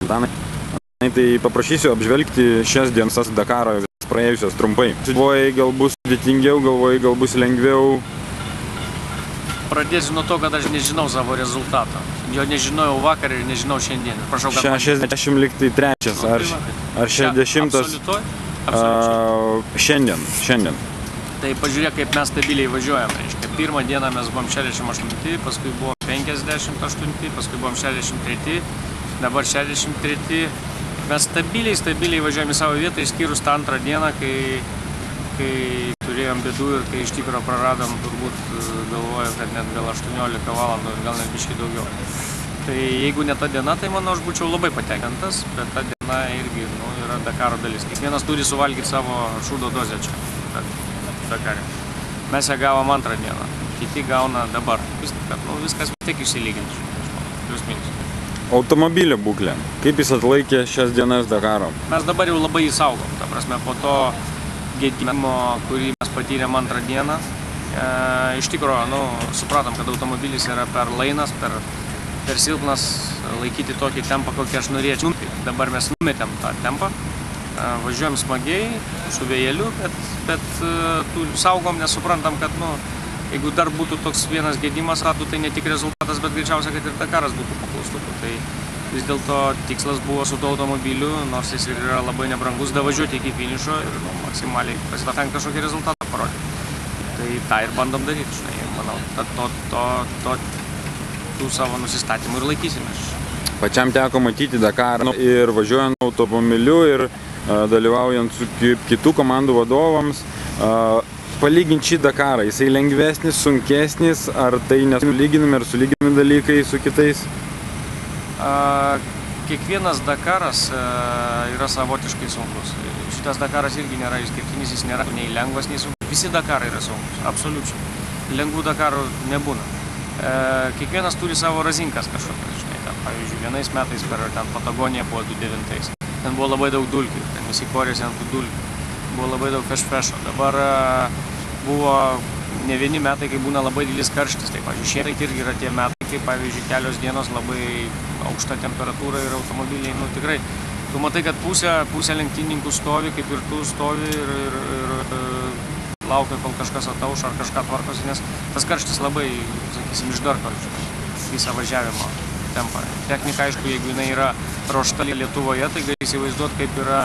Antanai, tai paprašysiu apžvelgti šias dienas Dakaro praėjusios trumpai. Galvojai, gal bus sudėtingiau, galvojai, gal bus lengviau? Pradėsiu nuo to, kad aš nežinau savo rezultato. Jo nežinojau vakar ir nežinau šiandien. Prašau, kad 60 liktai trečias, ar 60 šiandien. Tai pažiūrėk, kaip mes stabiliai važiuojam. Pirmą dieną mes buvom 68, paskui buvom 58, paskui buvom 63, dabar 63. Mes stabiliai važiuojam į savo vietą, išskyrus tą antrą dieną, kai turėjom bėdų ir kai iš tikrųjų praradom, turbūt galvoju, kad net gal 18 valandų, gal net biškai daugiau. Tai jeigu ne ta diena, tai manau, aš būčiau labai patenkintas, bet ta diena irgi yra Dakaro dalis. Kiekvienas turi suvalgyti savo šūdo dozę čia, Dakare. Mes ją gavom antrą dieną, kiti gauna dabar. Viskas tik išsilyginti, plius minus. Automobilio būklė. Kaip jis atlaikė šias dienas Dakaro? Mes dabar jau labai įsaugom. Ta prasme, po to gedimo, kurį mes patyrėm antrą dieną, iš tikrųjų, supratom, kad automobilis yra per lainas, per silpnas laikyti tokį tempą, kokį aš norėčiau. Dabar mes numetėm tą tempą, važiuojam smagiai, su vėjeliu, bet saugom, nesuprantam, kad, jeigu dar būtų toks vienas gedimas, tai ne tik rezultatas, bet greičiausia, kad ir Dakaras būtų paklaustukų. Tai vis dėlto tikslas buvo su tuo automobiliu, nors jis ir yra labai nebrangus, davažiuoti iki finišo ir maksimaliai pasitengti kažkokį rezultatą parodyti. Tai tą ir bandom daryti, manau, tų savo nusistatymų ir laikysimės. Pačiam teko matyti Dakarą ir važiuojant automobiliu ir dalyvaujant su kitų komandų vadovams. Palyginti šį Dakarą, jisai lengvesnis, sunkesnis, ar tai nesulyginami ar sulyginami dalykai su kitais? Kiekvienas Dakaras yra savotiškai sunkus. Šitas Dakaras irgi nėra išskirtinis, jis nėra nei lengvas, nei sunkus. Visi Dakarai yra sunkus, absoliučiai. Lengvų Dakarų nebūna. Kiekvienas turi savo razinkas kažkokias, pavyzdžiui, vienais metais per Patagoniją buvo 2009. Ten buvo labai daug dulkių, ten visi korėsi ant tų dulkių. Buvo labai daug fešo. Dabar buvo ne vieni metai, kai būna labai didelis karštis. Tai, pavyzdžiui, šiemet irgi yra tie metai, kai, pavyzdžiui, kelios dienos labai aukšta temperatūra ir automobiliai, tikrai. Tu matai, kad pusė lenktynininkų stovi, kaip ir tu stovi ir laukia, kol kažkas atauš ar kažką tvarkosi, nes tas karštis labai, sakysim, išdarko visą važiavimo tempą. Technika, aišku, jeigu jinai yra ruošta Lietuvoje, tai gali įsivaizduoti, kaip yra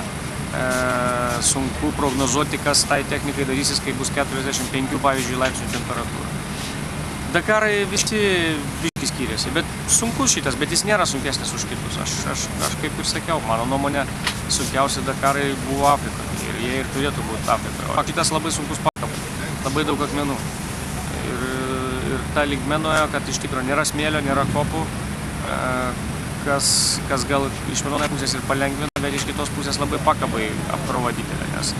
sunku prognozuoti, kas tai technikai darysis, kai bus 45, pavyzdžiui, laipsnių temperatūra. Dakarai visi biškai skiriasi, bet sunkus šitas, bet jis nėra sunkesnis už kitus. Aš kaip ir sakiau, mano nuomonė, sunkiausi Dakarai buvo Afrikoje ir jie ir turėtų būti Afrikoje. O šitas labai sunkus pakabai, labai daug akmenų. Ir ta linkme nuėjo, kad iš tikrųjų nėra smėlio, nėra kopų, kas gal iš vienos pusės ir palengvina, bet iš kitos pusės labai pakabai apkrova didelė, nes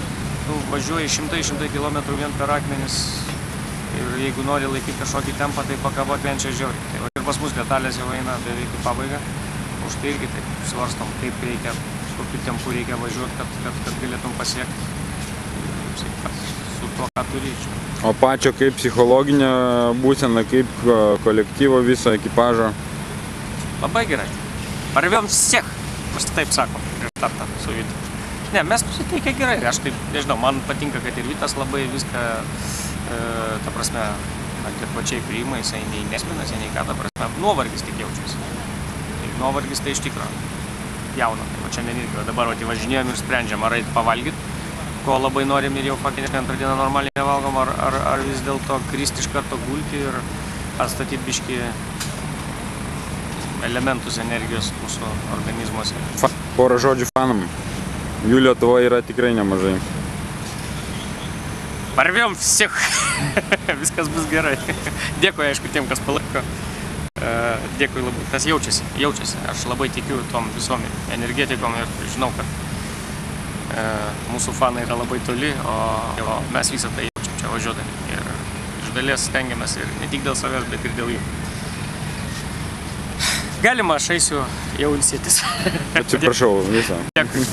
važiuoji 100 km vien per akmenis ir jeigu nori laikyti kažkokį tempą, tai pakaba atvenčia žiauriai. Ir pas mus detalės jau eina beveik į pabaigą, už tai irgi taip svarstom, kaip reikia, kokiu tempu reikia važiuoti, kad galėtum pasiekti su tuo, ką turi. O pačio kaip psichologinė būsena, kaip kolektyvo viso ekipažo? Labai gerai. Parvėjom всех, mes taip sakom, prieš startą su Vytu. Ne, mes nusiteikę gerai. Aš taip, nežinau, man patinka, kad ir Vytas labai viską, ta prasme, adekvačiai priima, jisai nei nesminas, nei ką, ta prasme, nuovargis tik jaučiasi. Nuovargis tai iš tikrųjų jauna. Tai šiandien irgi dabar važinėjom ir sprendžiam, ar eit pavalgyti, ko labai norim ir jau faktiškai antrą dieną normaliai nevalgom, ar vis dėlto kristi iš karto gulti ir atstatyti biškį elementus energijos mūsų organizmuose. Porą žodžių fanam. Jų Lietuvoje yra tikrai nemažai. Parvėjom всех. Viskas bus gerai. Dėkui, aišku, tiem, kas palaiko. Dėkui labai. Tas jaučiasi. Aš labai tikiu tom visom energetikom ir žinau, kad mūsų fanai yra labai toli, o mes visą tai jaučiam čia važiuodami. Ir iš dalies stengiamės ir ne tik dėl savęs, bet ir dėl jų. Galima, aš eisiu jau ilsėtis. Atsiprašau visą. Dėkui.